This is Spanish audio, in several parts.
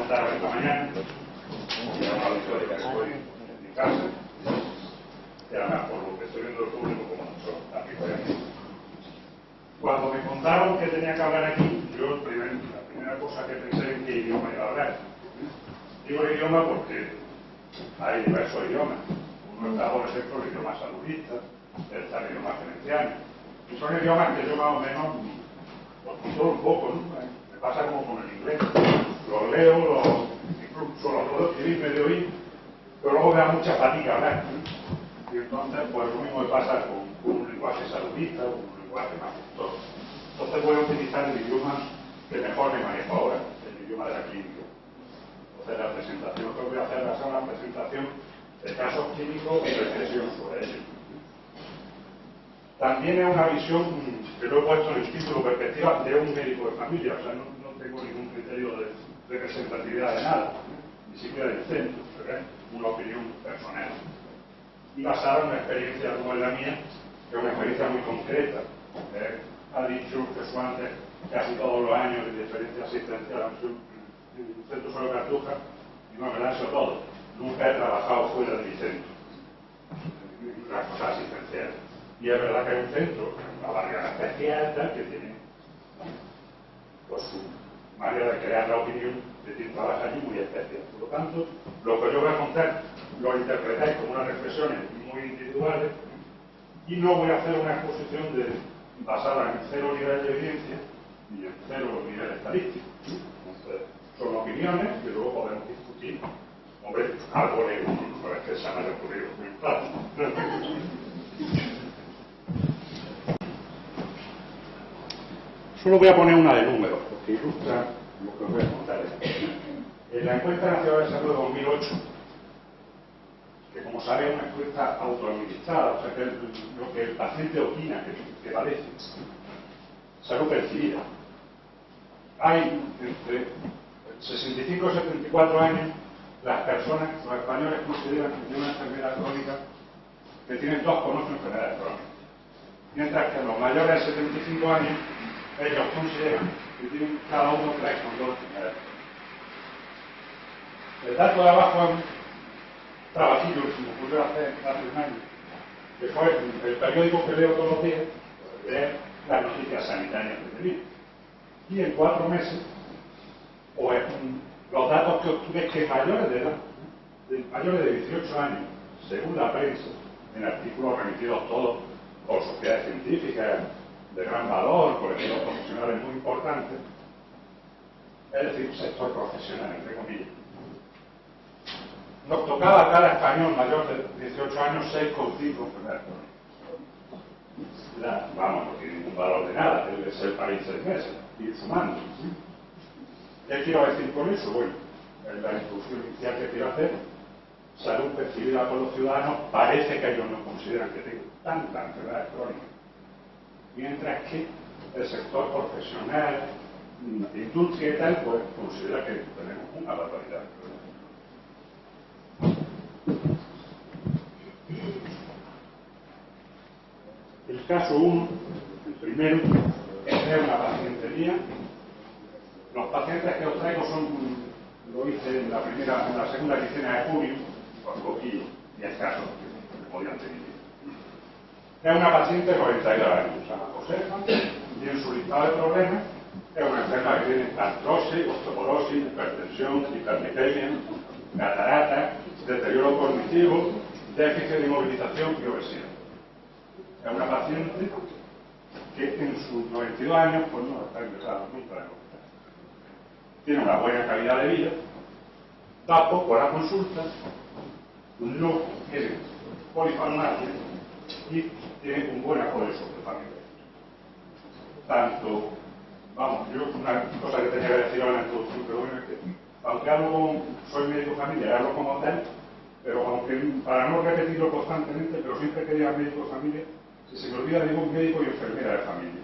contaron esta mañana, y era una victoria que estoy en mi casa, y además por lo que estoy viendo del público como mucho amigos y amigos. Cuando me contaron que tenía que hablar aquí, yo la primera cosa que pensé en qué idioma iba a hablar. Digo idioma porque hay diversos idiomas. Uno está, por ejemplo, el idioma saludista, está el idioma gerenciano. Y son idiomas que yo más o menos controlo un poco, ¿no? Me pasa como con el inglés. Los leo, incluso los puedo escribir medio oír, pero luego me da mucha fatiga hablar, ¿no? Y entonces, pues lo mismo me pasa con un lenguaje saludista o un lenguaje más gestor. Entonces voy a utilizar el idioma que mejor me manejo ahora, el idioma de la clínica. Entonces la presentación que voy a hacer va a ser una presentación de casos clínicos y reflexión sobre ellos. También es una visión que lo he puesto en el título, perspectiva de un médico de familia, o sea, no tengo ningún criterio de representatividad de nada, ni siquiera del centro, ¿verdad? Una opinión personal. Y basada en una experiencia como es la mía, que es una experiencia muy concreta. Ha dicho Jesús antes, casi todos los años de diferencia asistencial en un centro solo Cartuja, y no me lo han hecho todo. Nunca he trabajado fuera de mi centro, en las cosas asistenciales. Y es verdad que hay un centro, una barriada especial, que tiene pues, su manera de crear la opinión de quien trabaja allí muy especial. Por lo tanto, lo que yo voy a contar lo interpretáis como unas reflexiones muy individuales y no voy a hacer una exposición basada en cero nivel de evidencia ni en cero nivel estadístico. Entonces, son opiniones que luego podemos discutir. Hombre, algo de no es que se me haya ocurrido muy claro. Solo voy a poner una de números, porque ilustra lo que os voy a contar. En la encuesta nacional de salud de 2008, que como sabéis es una encuesta autoadministrada, o sea que lo que el paciente opina que padece, salud percibida. Hay entre 65 y 74 años, las personas, los españoles consideran que tienen una enfermedad crónica, que tienen dos con 8 enfermedades crónicas. Mientras que los mayores de 75 años, ellos consideran que tienen cada uno 3 con 2 enfermedades. El dato de abajo es un trabajillo que se me ocurrió hace un año, que fue el periódico que leo todos los días, leer las noticias sanitarias que tenía. Y en 4 meses, pues los datos que obtuve es que mayores de edad, mayores de 18 años, según la prensa, en artículos remitidos todos por sociedades científicas de gran valor, colectivos profesionales muy importantes, es decir, sector profesional, entre comillas. Nos tocaba a cada español mayor de 18 años 6,5 enfermedades crónicas. Vamos, no tiene ningún valor de nada, debe ser para ir 6 meses, ir sumando. ¿Qué quiero decir con eso? Bueno, en la introducción inicial que quiero hacer, salud percibida por los ciudadanos, parece que ellos no consideran que tengan tantas enfermedades crónicas. Mientras que el sector profesional, industria y tal, pues considera que tenemos una barbaridad. El caso 1, el primero, es una paciente mía. Los pacientes que os traigo son, lo hice en la segunda quincena de junio, pues poquillo, 10 casos que podían tener. Es una paciente de 42 años, se llama Josefa, y en su listado de problemas es una enferma que tiene artrosis, osteoporosis, hipertensión, hiperlipemia, catarata, deterioro cognitivo, déficit de inmovilización y obesidad. Es una paciente que en sus 92 años pues no está ingresada nunca en el hospital. Tiene una buena calidad de vida, da poco a la consulta, no tiene polifarmacia y tiene un buen apoyo sobre familia. Tanto, vamos, yo una cosa que tenía que decir ahora en la introducción, pero bueno, es que aunque soy médico familiar, hablo como tal, pero aunque para no repetirlo constantemente, pero siempre que diga médico de familia, si se me olvida digo médico y enfermera de familia.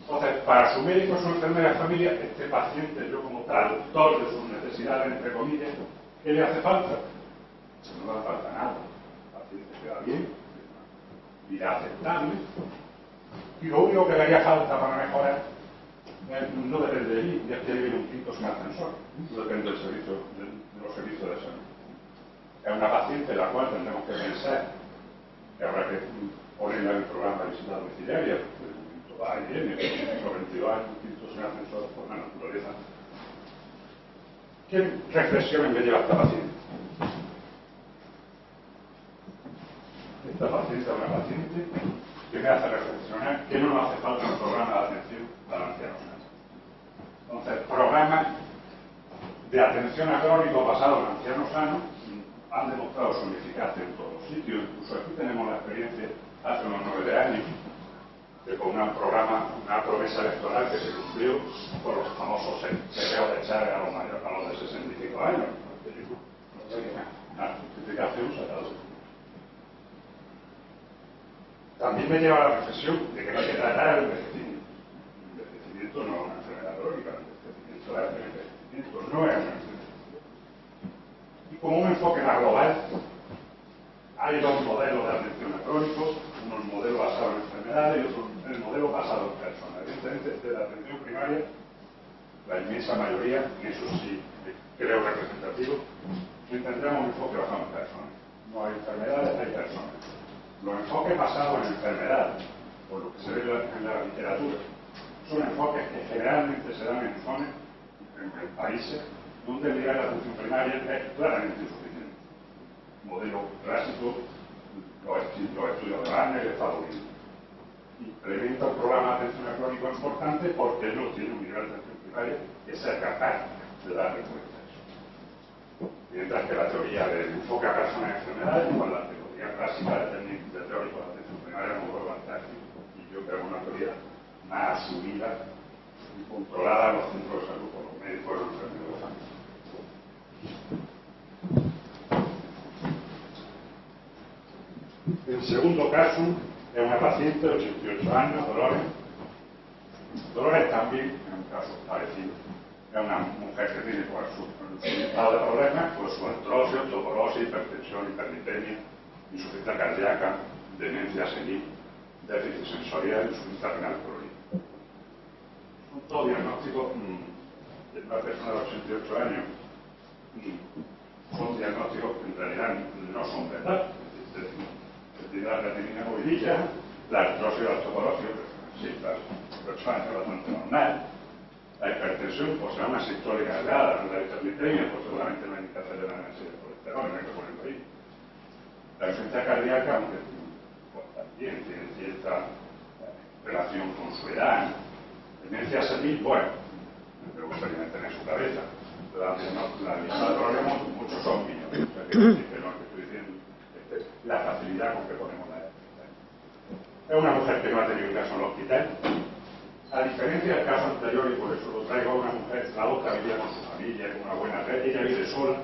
Entonces, para su médico y su enfermera de familia, este paciente, yo como traductor de sus necesidades, entre comillas, ¿qué le hace falta? No le hace falta nada. El paciente queda bien, vida aceptable, y lo único que le haría falta para mejorar no depende de mí, ya tiene que ir un quinto sin ascensor, no depende del servicio, de los servicios de salud. Es una paciente la cual tendremos que pensar que habrá que ponerla en el programa de visita domiciliaria, porque el momento va y viene, los 22 años, un quinto sin ascensor por la naturaleza. ¿Qué reflexiones me lleva esta paciente? Esta paciente es una paciente que me hace reflexionar que no nos hace falta un programa de atención para ancianos sanos. Entonces, programas de atención a crónicos basados en ancianos sanos han demostrado su eficacia en todos los sitios. Incluso aquí tenemos la experiencia hace unos 9 años que con un programa, una promesa electoral que se cumplió con los famosos chequeos de Chávez a los mayores, a los de 65 años. La justificación se ha dado. También me lleva a la reflexión de que no hay que tratar el envejecimiento. El envejecimiento no es una enfermedad crónica, el envejecimiento es un envejecimiento, no es una enfermedad. Y como un enfoque más global, hay dos modelos de atención a crónicos, uno el modelo basado en enfermedades y otro el modelo basado en personas. Evidentemente, de la atención primaria, la inmensa mayoría, y eso sí creo representativo, tendremos un enfoque basado en personas. No hay enfermedades, hay personas. Los enfoques basados en enfermedades, por lo que se ve en la literatura, son enfoques que generalmente se dan en zonas, en países, donde el nivel de atención primaria es claramente insuficiente. Modelo clásico, los estudios de Wagner y Estados Unidos. Implementa un programa de atención a crónico importante porque no tiene un nivel de atención primaria que sea capaz de dar respuesta a eso. Mientras que la teoría del enfoque a personas y enfermedades, igual la teoría clásica de teórico de atención primaria no fue fantástico. Y yo creo que una teoría más asumida y controlada en los centros de salud por los médicos y los enfermeros de salud. El segundo caso es una paciente de 88 años, Dolores. Dolores también es un caso parecido. Es una mujer que tiene por su listado de problemas, por su artrosis, osteoporosis, hipertensión, hiperlipemia, insuficiencia cardíaca, demencia senil, déficit sensorial, insuficiencia renal crónica. Son todos diagnósticos de una persona de 88 años. Son diagnósticos que en realidad no son verdad. La retinina movililla, la artrosis y la osteoporosis, sí, claro, pero es bastante normal. La hipertensión, pues será una sistólica elevada, la hiperlipemia, pues seguramente no hay que hacerle una análisis de colesterol, no hay que ponerlo ahí. La insuficiencia cardíaca, aunque pues, también tiene cierta relación con su edad. Demencia senil, bueno, creo que experimenten en su cabeza. La lista de problemas, muchos son niños, o sea que no es que estoy diciendo la facilidad con que ponemos la edad. Es una mujer que no ha tenido caso en el hospital. A diferencia del caso anterior, y por eso lo traigo a una mujer, la otra vivía con su familia, con una buena red, ella vive sola,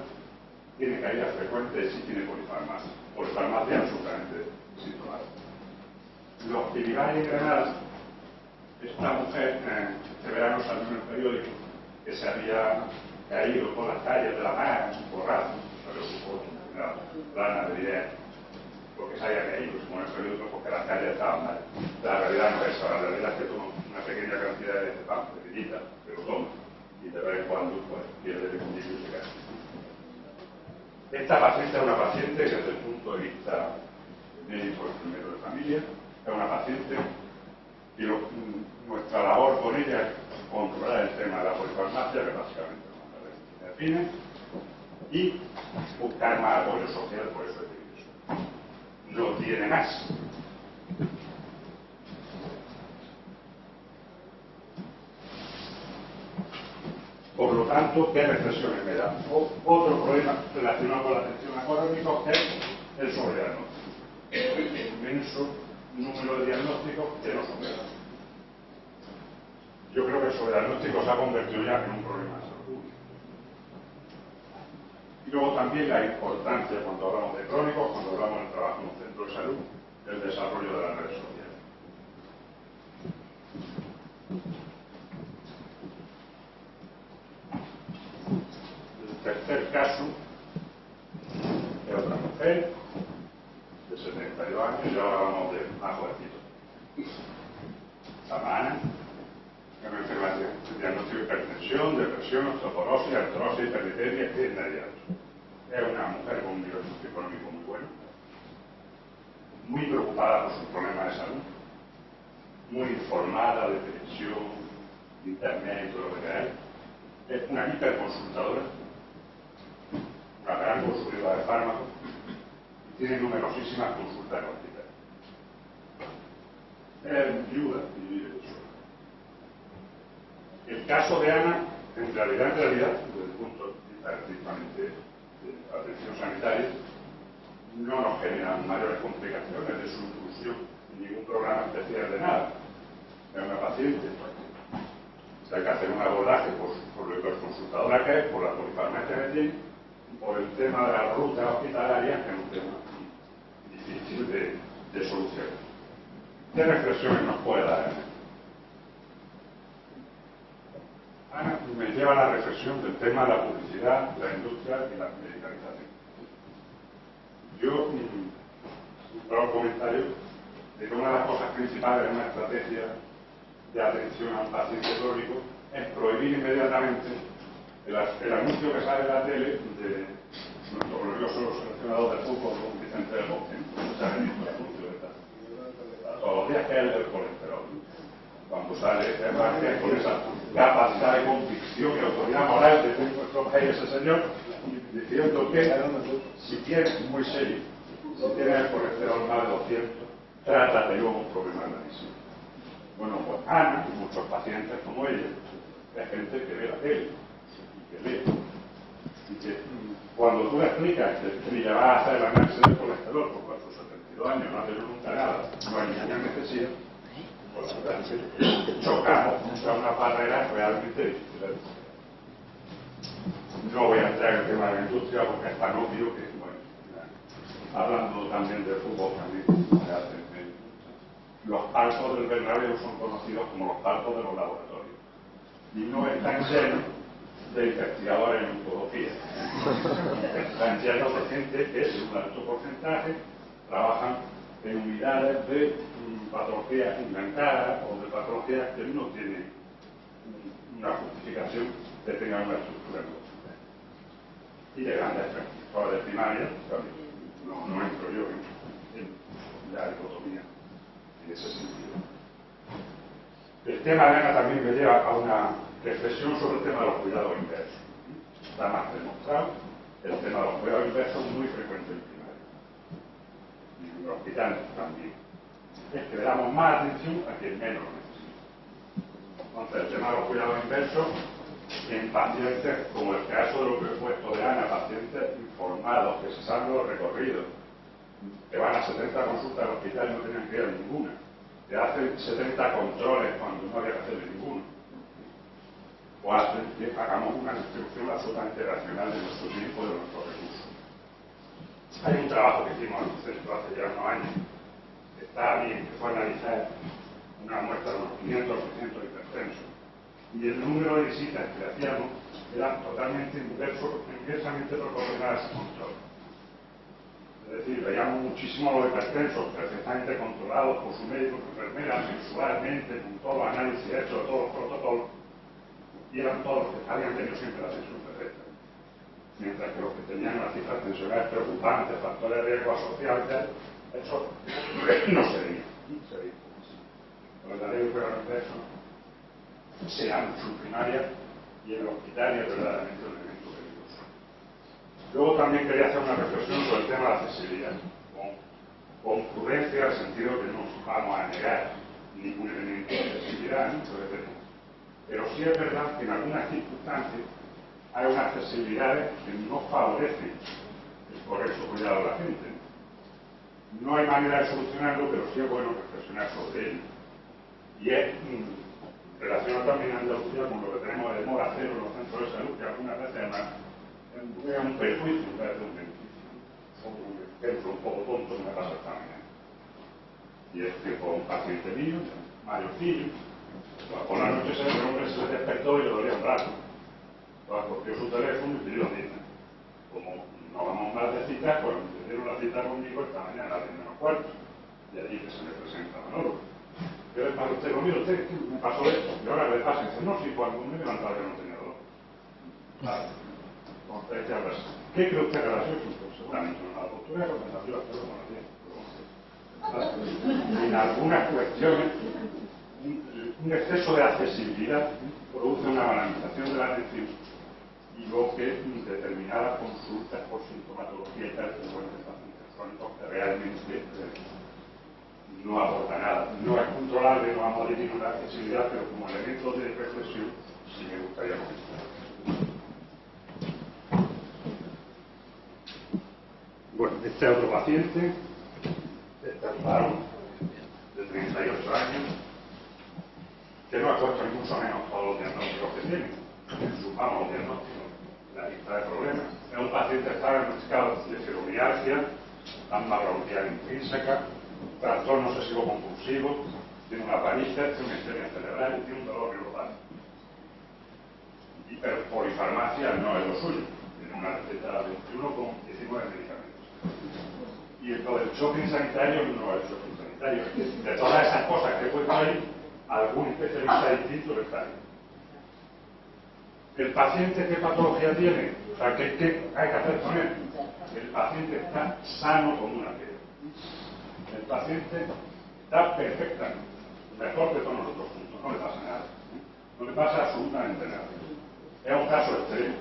tiene caídas frecuentes y tiene polifarmacia. Polifarmacia absolutamente sintomática. Los Piribanes en Granada, esta mujer, este verano salió en el periódico que se había caído por las calles de La Mar, un borrazo, se preocupó, una plana de idea, porque se había caído, según el periódico, porque las calles estaban mal. La realidad no es esa, la realidad es que toma una pequeña cantidad de pan, pequeñita, pero toma, y de vez en cuando pues, pierde el equilibrio y se cae. Esta paciente es una paciente que desde el punto de vista médico y enfermero de familia, es una paciente y nuestra labor con ella es controlar el tema de la polifarmacia, que básicamente no la define, y buscar más apoyo social, por eso es eso. No tiene más. Por lo tanto, ¿qué reflexiones me dan? Otro problema relacionado con la atención a crónicos es el sobrediagnóstico. El inmenso número de diagnósticos que no son verdad. Yo creo que el sobrediagnóstico se ha convertido ya en un problema de salud pública. Y luego también la importancia, cuando hablamos de crónicos, cuando hablamos del trabajo en un centro de salud, del desarrollo de las redes sociales. El tercer caso es otra mujer de 72 años y ahora hablamos de más jovencito. Samana, es una enfermedad hipertensión, depresión, osteoporosis, artrosis, hiperlipemia, etcétera. Es una mujer con un nivel socioeconómico muy bueno, muy preocupada por sus problemas de salud, muy informada de televisión, de internet y todo lo que hay. Es una hiperconsultadora, una gran consumidora de fármacos y tiene numerosísimas consultas en hospital. Es viuda y vive sola. El caso de Ana, en realidad, desde el punto de vista estrictamente de atención sanitaria, no nos genera mayores complicaciones de su inclusión en ningún programa especial de nada. Es una paciente. O sea, hay que hacer un abordaje por la hiperconsultadora que es, por la polifarmacia que tiene, y por el tema de la ruta hospitalaria, que es un tema difícil de solucionar. ¿Qué reflexiones nos puede dar? Ana me lleva a la reflexión del tema de la publicidad, la industria y la medicalización. Yo hago un comentario de que una de las cosas principales de una estrategia de atención a un paciente crónico es prohibir inmediatamente el anuncio que sale en la tele de nuestro glorioso seleccionador de fútbol, Vicente del Bosque, ¿no? Sale el anuncio de tal. Todos los días que es el del colesterol. Cuando sale con esa capacidad de convicción y autoridad moral que tiene nuestro país ese señor, diciendo que si tienes, muy serio, si tienes el colesterol más de 200, trátate luego un problema gravísimo. Bueno, pues Ana y muchos pacientes como ella, es gente que ve la tele y que lee. Y que cuando tú le explicas que ni le vas a hacer el análisis del colesterol por 472 años, no ha tenido nunca nada, no hay ninguna necesidad, pues la verdad es que chocamos contra una barrera realmente difícil. No voy a entrar en el tema de la industria porque es tan obvio que, bueno, hablando también del fútbol, también se hacen. Los partos del Bernabéu son conocidos como los partos de los laboratorios. Y no están llenos de investigadores en oncología. Están llenos de gente que, en un alto porcentaje, trabajan en unidades de patologías inventadas o de patologías que no tienen una justificación que tengan una estructura neurológica. Y de grandes practicantes de primaria, no entro yo en la dicotomía en ese sentido. El tema de Ana también me lleva a una reflexión sobre el tema de los cuidados inversos. Está más demostrado el tema de los cuidados inversos muy frecuente en primaria. Y en los hospitales también. Es que le damos más atención a quien menos lo necesita. Entonces, el tema de los cuidados inversos en pacientes, como el caso de lo que he puesto de Ana, pacientes informados, que se saben los recorridos, que van a 70 consultas al hospital y no tienen que ir a ninguna, que hacen 70 controles cuando no había que hacerle ninguno, o hacen que hagamos una distribución absolutamente racional de nuestro tiempo y de nuestros recursos. Hay un trabajo que hicimos en el centro hace ya unos años, que está bien, que fue analizar una muestra de unos 500 o 600 hipertensos, y el número de visitas que hacíamos era totalmente inversamente proporcional a ese control. Es decir, veíamos muchísimo a los hipertensos perfectamente controlados por su médico, su enfermera, mensualmente, con todos los análisis hechos, todos los protocolos, y eran todos los que habían tenido siempre la tensión perfecta. Mientras que los que tenían unas cifras tensionales preocupantes, factores de riesgo asociados, eso no se veía. Los verdaderos inversos se dan en su primaria y en el hospital y es verdaderamente un elemento peligroso. Luego también quería hacer una reflexión sobre el tema de la accesibilidad, con prudencia, en el sentido que no vamos a negar ningún elemento de accesibilidad, ¿no? Pero sí es verdad que en algunas circunstancias hay unas accesibilidades que no favorecen el correcto cuidado de la gente. No hay manera de solucionarlo, pero sí es bueno reflexionar sobre ello. Y es relacionado también a Andalucía con lo que tenemos de mora cero en los centros de salud, que algunas veces es un perjuicio en vez de un beneficio. Un ejemplo un poco tonto me pasa esta mañana. Y es que por un paciente mío, Mario Fillo, por la noche el hombre se despertó y le dolía un brazo. Cogió su teléfono y pidió cita. Como no vamos más de citas, pues me dieron la cita conmigo esta mañana a las 10:15. Y allí que se me presenta Manolo. Yo le pregunté, mira usted, me pasó esto. Y ahora le pasa, y dice, no, sí, cuando me levantaba yo no tenía dolor. Vale. Entonces, ya ves. ¿Qué cree usted que va a ser? Pues seguramente una postura representativa, pero bueno, bien. En algunas cuestiones, un exceso de accesibilidad produce una banalización de la atención y luego que determinadas consultas por sintomatología y tal, como en pacientes crónicos que realmente no aporta nada. No es controlable, no vamos a definir la accesibilidad, pero como elemento de reflexión sí me gustaría comentar. Bueno, este otro paciente está un varón de 38 años que no ha puesto ni mucho menos todos los diagnósticos que tiene. Sumamos los diagnósticos, la lista de problemas. Es un paciente que está diagnosticado de fibromialgia, asma bronquial intrínseca, trastorno obsesivo compulsivo, tiene una varices, tiene una histeria cerebral y tiene un dolor global. Pero polifarmacia no es lo suyo. Tiene una receta 21 con 19 medicamentos. Y el shopping sanitario no es shopping sanitario. De todas esas cosas que puede haber, algún especialista distinto está ahí. ¿El paciente qué patología tiene? O sea, ¿qué hay que hacer con él? El paciente está sano como una piedra. El paciente está perfectamente, mejor que todos nosotros juntos, no le pasa nada. No le pasa absolutamente nada. Es un caso extremo.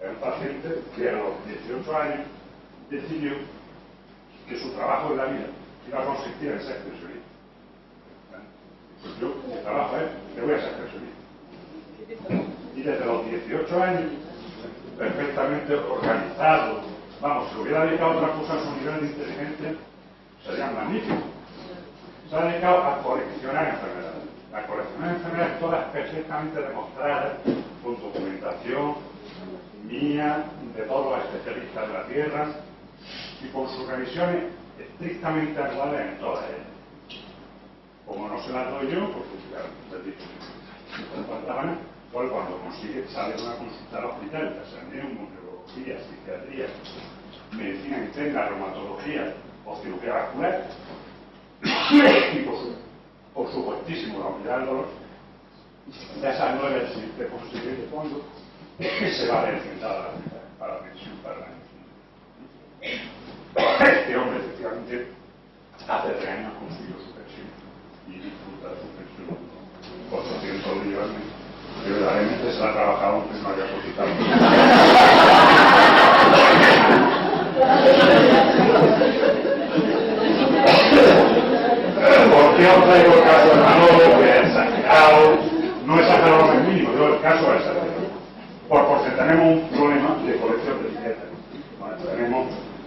Es un paciente que a los 18 años decidió que su trabajo en la vida iba a consistir en ser expresionista. Pues yo, mi trabajo es que voy a ser expresionista. Y desde los 18 años, perfectamente organizado, vamos, si hubiera dedicado otra cosa a su nivel de inteligencia, sería magnífico. Se ha dedicado a coleccionar enfermedades. Las coleccionar enfermedades todas perfectamente demostradas, con documentación mía, de todos los especialistas de la Tierra, y con sus revisiones estrictamente anuales en todas ellas. Como no se las doy yo, porque ya les he dicho que no faltaban, pues cuando consigue salir de una consulta al hospital, ya sea neurología, psiquiatría, medicina interna, reumatología o cirugía vascular, y por supuestísimo la unidad del dolor, de esas 9 de conseguir de fondo, es que se va a ver sentada para la pensión para el año. Este hombre, efectivamente, hace 3 años consiguió su pensión y disfruta de su pensión con 400 días al mes, que verdaderamente se la ha trabajado aunque no haya cotizado. ¿Por qué os traigo el caso de Manolo? Que es exagerado, no es exagerado en el mínimo, yo el caso es exagerado. Porque tenemos un problema de colección de etiquetas. Tenemos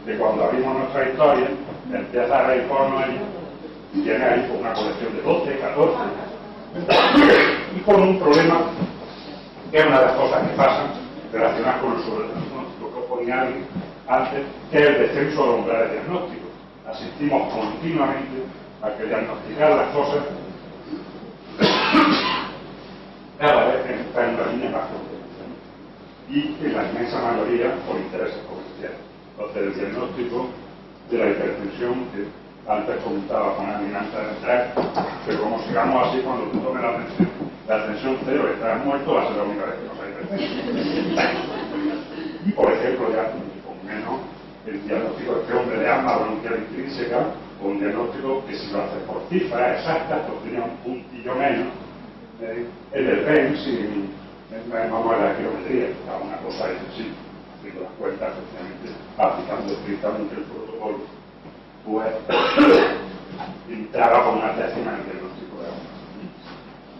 que cuando abrimos nuestra historia, empieza a ver porno ahí, y tiene ahí una colección de 12, 14, y con un problema que es una de las cosas que pasan relacionadas con el sobrediagnóstico que os ponía antes, que es el descenso de los umbrales diagnósticos. Asistimos continuamente a que diagnosticar las cosas cada vez está en una línea más compleja, y en la inmensa mayoría por intereses comerciales. Entonces el diagnóstico de la hipertensión, que antes comentaba con amenaza de entrar, que como sigamos así cuando te tome la tensión cero, estás muerto, va a ser la única vez que no sea hipertensión. Y por ejemplo, ya con menos, el diagnóstico de este hombre de asma bronquial intrínseca, o un diagnóstico que si lo haces por cifras exactas, pues tenía un puntillo menos, el del PEN, si vamos a la geometría, una cosa es sí, haciendo las cuentas, efectivamente, aplicando estrictamente el protocolo, pues entraba con una décima en el diagnóstico de asma.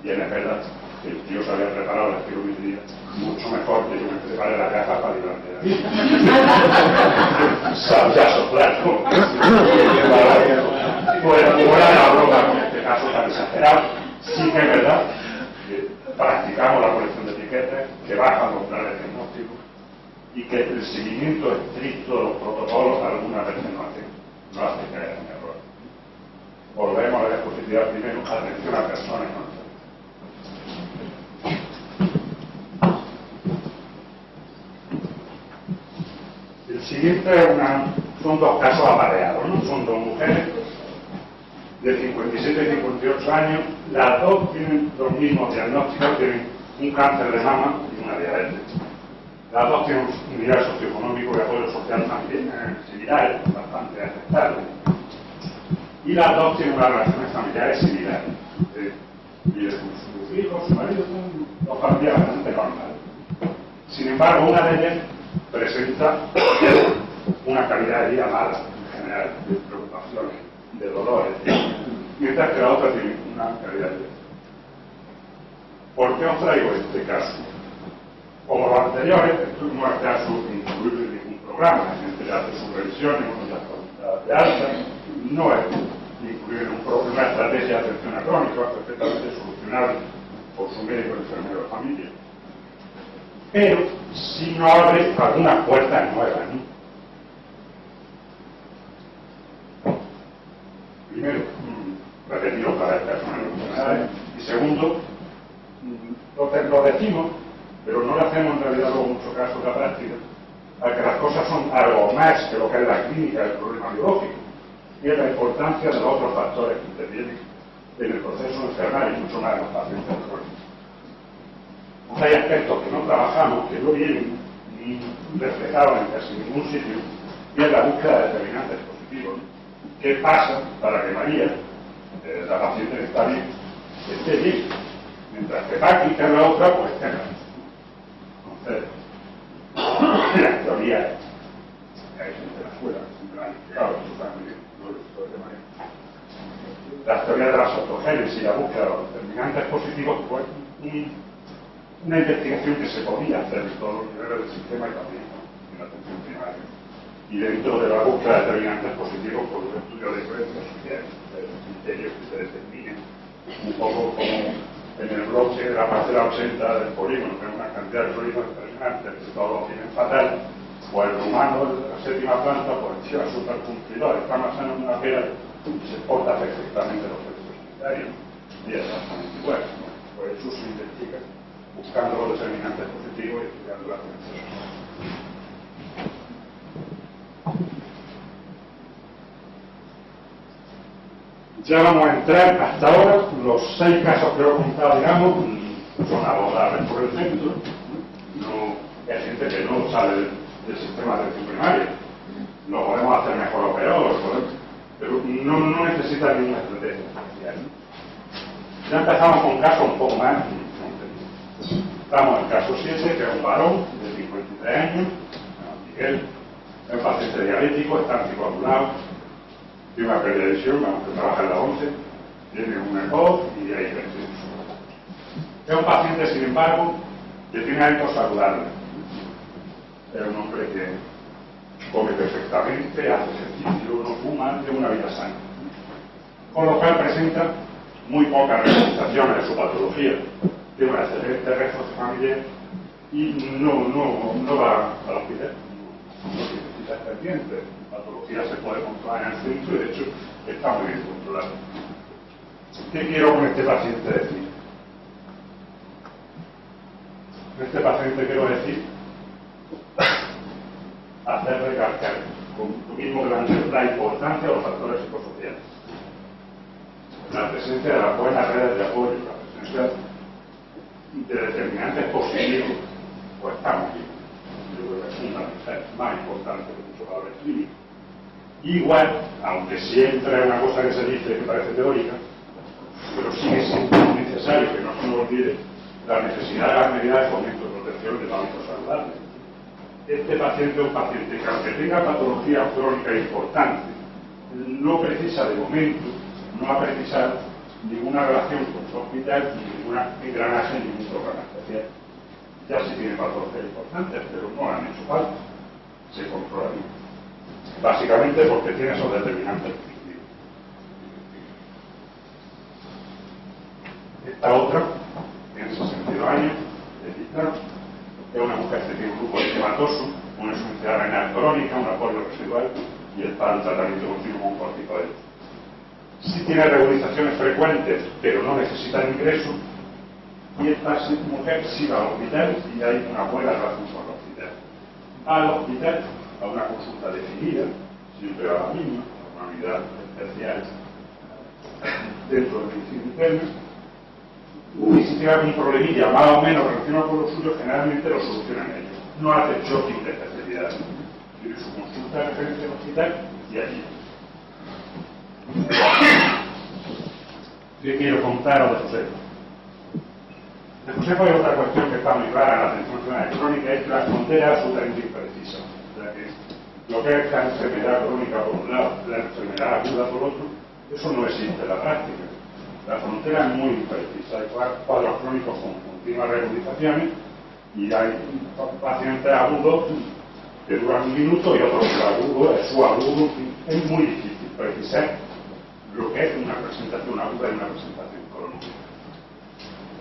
Bien, es verdad que el tío se había preparado la geometría mucho mejor que yo me preparé la caja para librarme de ahí. Sabía soplar, ¿no? Fuera de la broma con este caso tan exagerado, sí que es verdad que practicamos la colección de etiquetas, que bajan los umbrales diagnósticos y que el seguimiento estricto de los protocolos algunas veces no hace caer en error. Volvemos a la dispositividad primero, atención a personas, ¿no? El siguiente son 2 casos apareados, ¿no? Son 2 mujeres de 57 y 58 años, las 2 tienen los mismos diagnósticos, tienen un cáncer de mama y una diabetes. Las dos tienen un nivel socioeconómico y apoyo social también similares, bastante aceptables. Y las dos tienen unas relaciones familiares similares. Vive con sus hijos, su marido, una familia bastante normal. Sin embargo, una de ellas presenta una calidad de vida mala, en general, de preocupaciones, de dolores, mientras que la otra tiene una calidad de vida. ¿Por qué os traigo este caso? Como los anteriores, esto no es caso incluido en ningún programa, la gente ya hace sus revisiones, uno ya está de alta, no es incluir una estrategia de atención a crónica perfectamente solucionable por su médico enfermero de familia. Pero si no abre algunas puertas nuevas, ¿no? Primero, repetir los caracteres personales y segundo, lo decimos, pero no le hacemos en realidad luego mucho caso de la práctica, a que las cosas son algo más que lo que es la clínica del problema biológico, y es la importancia de los otros factores que intervienen en el proceso enfermar y mucho más en los pacientes crónicos. Hay aspectos que no trabajamos, que no vienen ni reflejados en casi ningún sitio, y es la búsqueda de determinantes positivos. ¿Qué pasa para que María, la paciente que está bien, esté bien? Mientras que Paqui, que es la otra, pues esté mal. Entonces, la teoría es que hay gente de la escuela, siempre han explicado, eso está muy bien, no lo estoy de manera. Las teorías de la autogénesis y la búsqueda de los determinantes positivos, pues, una investigación que se podía hacer en todos los niveles del sistema y también en la atención primaria. Y dentro de la búsqueda de determinantes positivos, por un estudio de diferencias sociales, de criterios que se determinen, un poco como en el bloque de la parcela 80 del polígono, que es una cantidad de polígonos impresionantes, que todos tienen fatal, o el rumano de la séptima planta, pues lleva supercumplidor, está más sano en una pera y se porta perfectamente los efectos sanitarios, y es exactamente igual. Pues eso se investiga buscando los determinantes positivos y estudiando la atención. Ya vamos a entrar, hasta ahora, los 6 casos que os he contado, digamos, son abordables por el centro. No, hay gente que no sale del sistema de atención primaria. Lo podemos hacer mejor o peor, pero no necesita ninguna estrategia especial. Ya empezamos con casos un poco más. Estamos en el caso 7, que es un varón de 53 años, Miguel, es un paciente diabético, está anticoagulado, tiene una pérdida de visión, aunque trabaja en la 11, tiene un ECOG y hay hipertensión. Es un paciente, sin embargo, que tiene hábitos saludables. Es un hombre que come perfectamente, hace ejercicio, no fuma, tiene una vida sana. Con lo cual presenta muy pocas representaciones de su patología. Tiene una excelente red familiar y no va al hospital. No necesita estar pendiente. La patología se puede controlar en el centro y de hecho está muy bien controlada. ¿Qué quiero con este paciente decir? Con este paciente quiero decir hacer recalcar con lo mismo que antes la importancia de los factores psicosociales, la presencia de las buenas redes de apoyo, la presencia de determinantes positivos, pues está muy bien. Yo creo que es fundamental, es más importante que muchos valores clínicos. Igual, aunque siempre es una cosa que se dice que parece teórica, pero sigue siendo necesario que no se nos olvide la necesidad de las medidas de fomento y protección del hábito saludable. Este paciente es un paciente que, aunque tenga patología crónica importante, no precisa de momento, no va a precisar ninguna relación con su hospital, ni ninguna engranaje, ni ningún programa especial. Ya sí tiene patologías importantes, pero no han hecho falta, se controlan. Básicamente porque tiene esos determinantes positivos. Esta otra tiene 62 años, es una mujer que tiene un grupo eritematoso, una insuficiencia renal crónica, un apoyo residual y está en tratamiento continuo con corticoides. Sí tiene regularizaciones frecuentes, pero no necesita ingreso, y esta mujer sí va al hospital y hay una buena relación con el hospital. Va al hospital a una consulta definida, siempre a la misma, a una unidad especial dentro de medicina interna, y si tiene algún problemilla más o menos relacionado con lo suyo, generalmente lo solucionan ellos. no hace shopping de especialidades. Tiene su consulta de referencia en el hospital y allí. ¿Qué quiero contar a José? De Josefa hay otra cuestión que está muy clara en la atención primaria crónica, es que la frontera es absolutamente imprecisa. O sea que lo que es la enfermedad crónica por un lado, la enfermedad aguda por otro, eso no existe en la práctica. La frontera es muy imprecisa. Hay cuadros crónicos con continuas reagudizaciones y hay pacientes agudos que duran un minuto y otros que agudo es subagudo. Es muy difícil precisar lo que es una presentación aguda y una presentación crónica.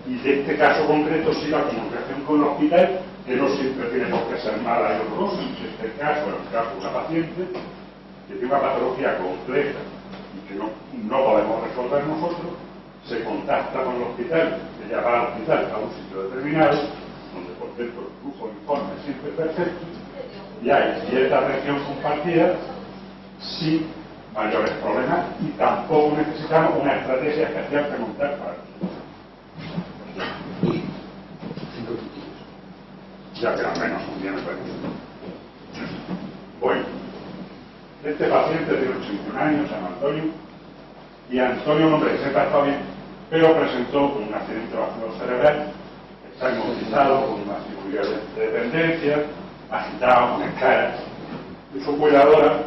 Y de este caso concreto sí la comunicación con el hospital, que no siempre tiene por qué ser mala y horrorosa. En este caso es el caso de una paciente que tiene una patología compleja y que no podemos resolver nosotros, se contacta con el hospital, ella va al hospital a un sitio determinado, donde por cierto el flujo de informe siempre es perfecto, y hay cierta atención compartida sin mayores problemas y tampoco necesitamos una estrategia especial que montar para eso. Ya quedan menos un día me parece. Bueno, este paciente tiene 81 años, se llama Antonio, y Antonio, un hombre que siempre ha estado bien, pero presentó un accidente vascular cerebral, está inmovilizado con una cirugía de dependencia, agitado, con escaras, y su cuidadora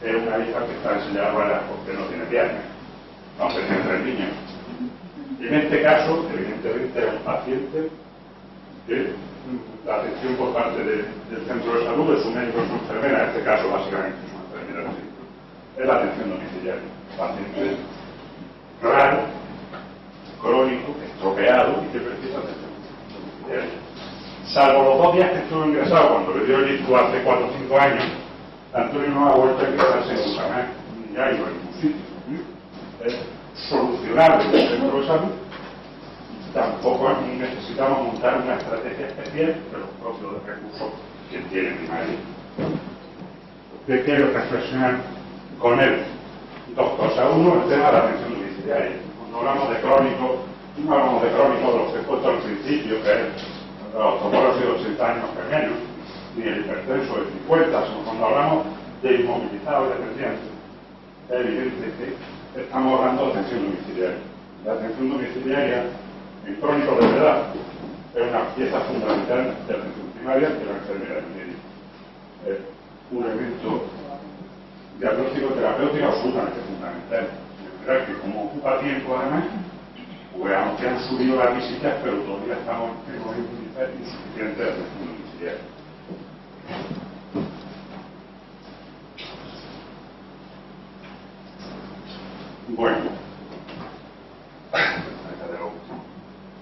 es una hija que está en silla de ruedas porque no tiene piernas, aunque tiene 3 niños. Y en este caso, evidentemente, es un paciente que la atención por parte del centro de salud es un médico, es una enfermera, en este caso básicamente es una enfermera, es la atención domiciliaria. Paciente raro, crónico, estropeado y que precisa atención domiciliaria. Salvo los 2 días que estuvo ingresado cuando le dio el ictus hace 4 o 5 años, Antonio no ha vuelto a ingresarse en Busamán, ni hay en ningún sitio. Es solucionable en el centro de salud. Tampoco necesitamos montar una estrategia especial, pero los propios recursos que tiene primaria. ¿Qué quiero reflexionar con él? 2 cosas. Uno, el tema de la atención domiciliaria. Cuando hablamos de crónico, no hablamos de crónico de los que he puesto al principio, que es la osteoporosis de 80 años que menos, ni el hipertenso de 50, sino cuando hablamos de inmovilizados y dependientes. Es evidente que estamos hablando de atención domiciliaria. La atención domiciliaria en crónicos de verdad es una pieza fundamental de la atención primaria que la enfermera del médico. Es un elemento diagnóstico terapéutico absolutamente fundamental. Es verdad que como ocupa tiempo además, pues aunque han subido las visitas, pero todavía estamos en un índice insuficiente de atención domiciliaria. Bueno,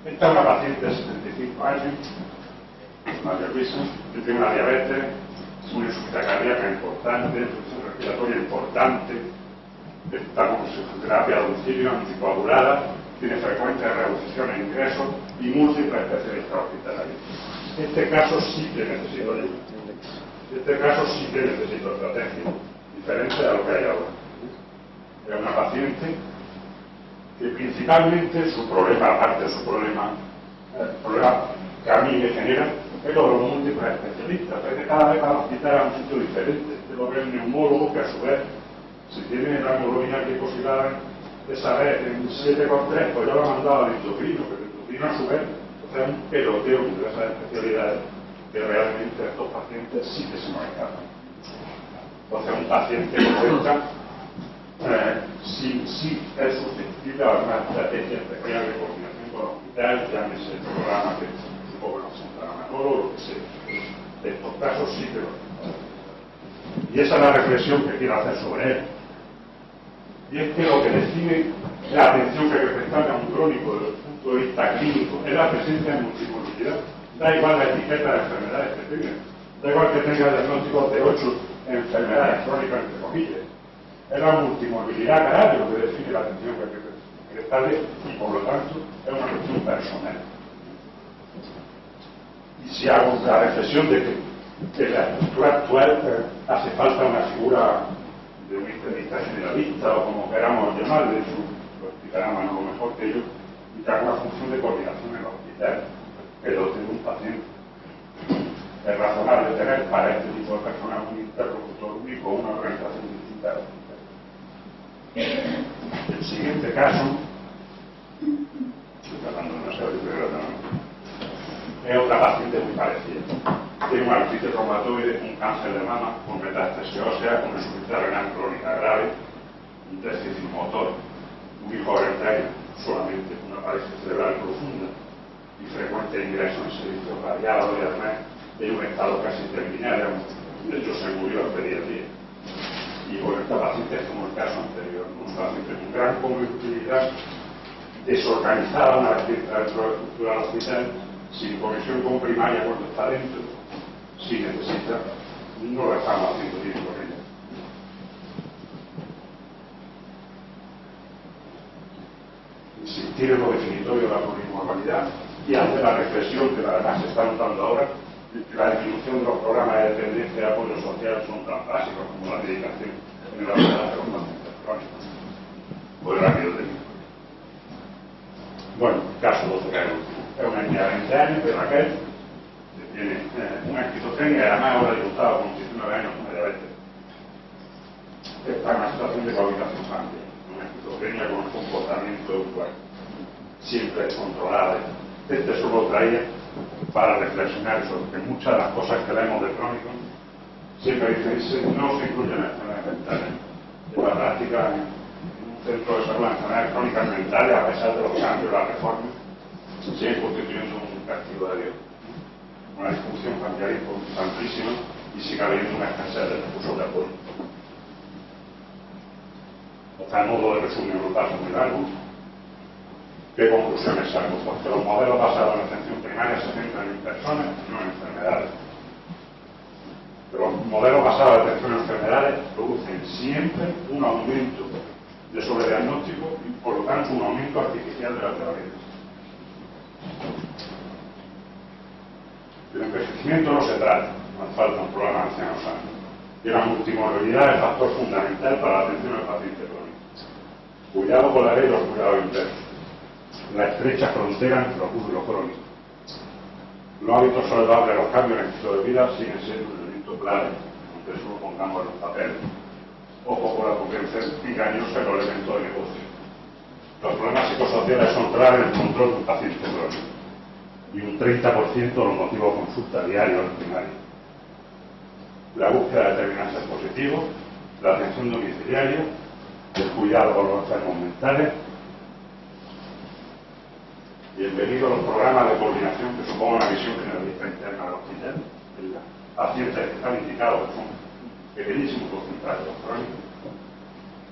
esta es una paciente de 75 años, María Luisa, que tiene una diabetes, una insuficiencia cardíaca importante, una respiratoria importante, está con psicoterapia a domicilio anticoagulada, tiene frecuentes reducciones de ingresos y múltiples especialistas hospitalarios. Este caso sí que necesito ayuda. Este caso sí que necesito estrategia, diferente a lo que hay ahora. Es una paciente que principalmente su problema, aparte de su problema, el problema que a mí me genera, es lo de los múltiples especialistas, porque cada vez va al hospital a un sitio diferente. Usted lo ve el neumólogo, que a su vez, si tiene la hemoglobina glicosilada esa vez en 7,3, pues yo lo he mandado al endocrino, pero el endocrino a su vez es un peloteo de esas especialidades que realmente a estos pacientes sí que se nos escapan. Entonces un paciente que presenta sí es susceptible a una estrategia especial de coordinación con el hospital, llámese el programa que supongo que nos sentarán a todos, lo que sea. En estos casos sí que lo necesitamos. Y esa es la reflexión que quiero hacer sobre él. Y es que lo que define la atención que hay que prestarle a un crónico desde el punto de vista clínico es la presencia de multimorbilidad. Da igual la etiqueta de enfermedades que tenga, da igual que tenga diagnósticos de 8 enfermedades crónicas, entre comillas. Es la multimorbilidad grave lo que define la atención que hay que prestarle y por lo tanto es una cuestión personal. Y si hago la reflexión de que en la estructura actual hace falta una figura de un internista generalista o como queramos llamarle, eso lo explicará Manolo mejor que yo, y que haga una función de coordinación en el hospital, que lo tenga un paciente. Es razonable tener para este tipo de personas un interlocutor único, una organización distinta. El siguiente caso, estoy tratando de no ser es otra paciente muy parecida. Tiene una artritis reumatoide, un cáncer de mama con metástasis ósea, una insuficiencia renal crónica grave, un déficit motor, un hijo hereditario, solamente una parálisis cerebral profunda y frecuente ingreso en servicio radiado y además en un estado casi terminal. De hecho, se murió hace 10 días. Y con esta paciente es como el caso anterior, una paciente con gran comorbilidad, desorganizada una vez que entra dentro de la estructura del hospital, sin conexión con primaria cuando está dentro, si necesita, no lo estamos haciendo bien con ella. Insistir en lo definitorio de la plurinormalidad y hacer la reflexión que además se está notando ahora, que la disminución de los programas de dependencia y apoyo social son tan básicos como la medicación en la vida de los pacientes crónicos. Pues rápido de mí. Bueno, caso 12 que es una niña de 20 años, de Raquel, que tiene una esquizofrenia y además ahora debutado con 19 años con diabetes. Está en una situación de cohabitación amplia, una esquizofrenia con un comportamiento siempre descontrolado. Este solo traía para reflexionar sobre que muchas de las cosas que leemos de crónico siempre dicen no se incluyen en enfermedades mentales. En la práctica, en un centro de salud de enfermedades crónicas mentales, a pesar de los cambios, las reformas, sigue constituyendo un castigo de Dios. Una disfunción familiar amplísima y sigue habiendo una escasez de recursos de apoyo. Está el modo de resumen brutal muy largo. ¿Qué conclusiones saco? Porque los modelos basados en la atención primaria se centran en personas, no en enfermedades. Pero los modelos basados en atención en enfermedades producen siempre un aumento de sobrediagnóstico y por lo tanto un aumento artificial de la terapia. El envejecimiento no se trata, nos falta un programa de ancianos sanos. Y la multimorbilidad es el factor fundamental para la atención al paciente crónico. Cuidado con la ley de los cuidados internos. La estrecha frontera entre lo agudo y lo crónico. Los hábitos saludables, los cambios en el estilo de vida siguen siendo un elemento clave, aunque eso lo pongamos en los papeles. Ojo con la confianza engañosa en los elementos de negocio. Los problemas psicosociales son clave en el control de un paciente crónico. Y un 30% de los motivos de consulta diaria al primario. La búsqueda de determinantes positivos, la atención domiciliaria, el cuidado con los enfermos mentales. Bienvenidos a los programas de coordinación que suponen una visión generalista interna del hospital. Pacientes que están indicados que son pequeñísimos porcentajes crónicos.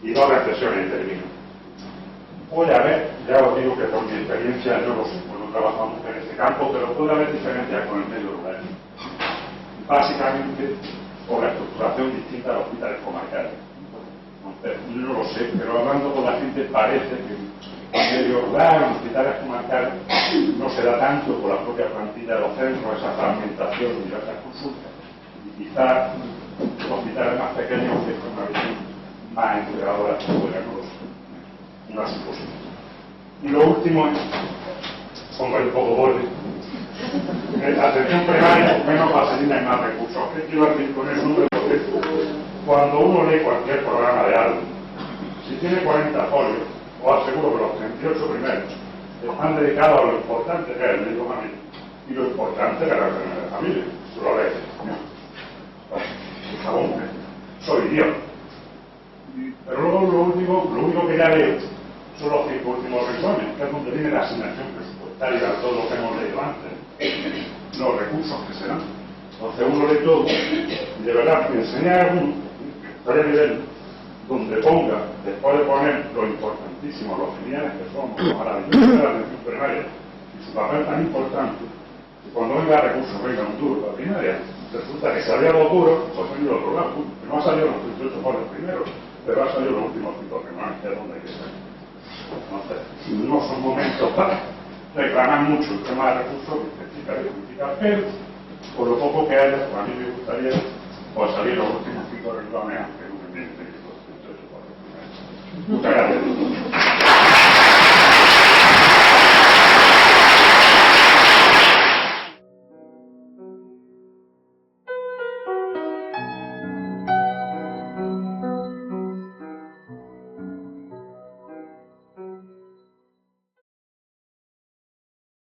Y dos reflexiones y termino. Puede haber, ya os digo que por mi experiencia, yo no sé, pues no trabajamos en este campo, pero puede haber diferencias con el medio rural. Básicamente por la estructuración distinta de los hospitales comarcales. No lo sé, pero hablando con la gente parece que en medio rural, en hospitales comarcales, no se da tanto por la propia plantilla de los centros, esa fragmentación y diversas consultas. Y quizás los hospitales más pequeños ofrezcan una visión más integradora, bueno, no lo sé. Una suposición. Y lo último es, pongo un poco borde, la atención primaria, menos vaselina y más recursos. ¿Qué quiero decir con eso? Porque cuando uno lee cualquier programa de algo, si tiene 40 folios, os aseguro que los 38 primeros están dedicados a lo importante que es el médico familiar y lo importante que es la enfermedad de familia. Eso lo lees. Soy idiota. Pero luego lo único que ya leo son los 5 últimos rincones, que es donde viene la asignación presupuestaria, todo lo que hemos leído antes, los recursos que se dan. Entonces uno lee todo y de verdad me enseñar alguno que está a nivel donde ponga, después de poner lo importantísimo, los geniales que somos, lo maravillosos de la atención primaria y su papel tan importante, que cuando venga recursos venga un duro para primaria, resulta que si había algo duro, pues venga el otro lado, que no ha salido los 38 por el primero, pero ha salido los últimos 5 primeros, que es donde hay que estar. Entonces, no son momentos para reclamar mucho el tema de recursos, que significa, pero por lo poco que haya, a mí me gustaría pues, salir los últimos 5 renglones, aunque no me miente que los 38 por el primero. Muchas gracias.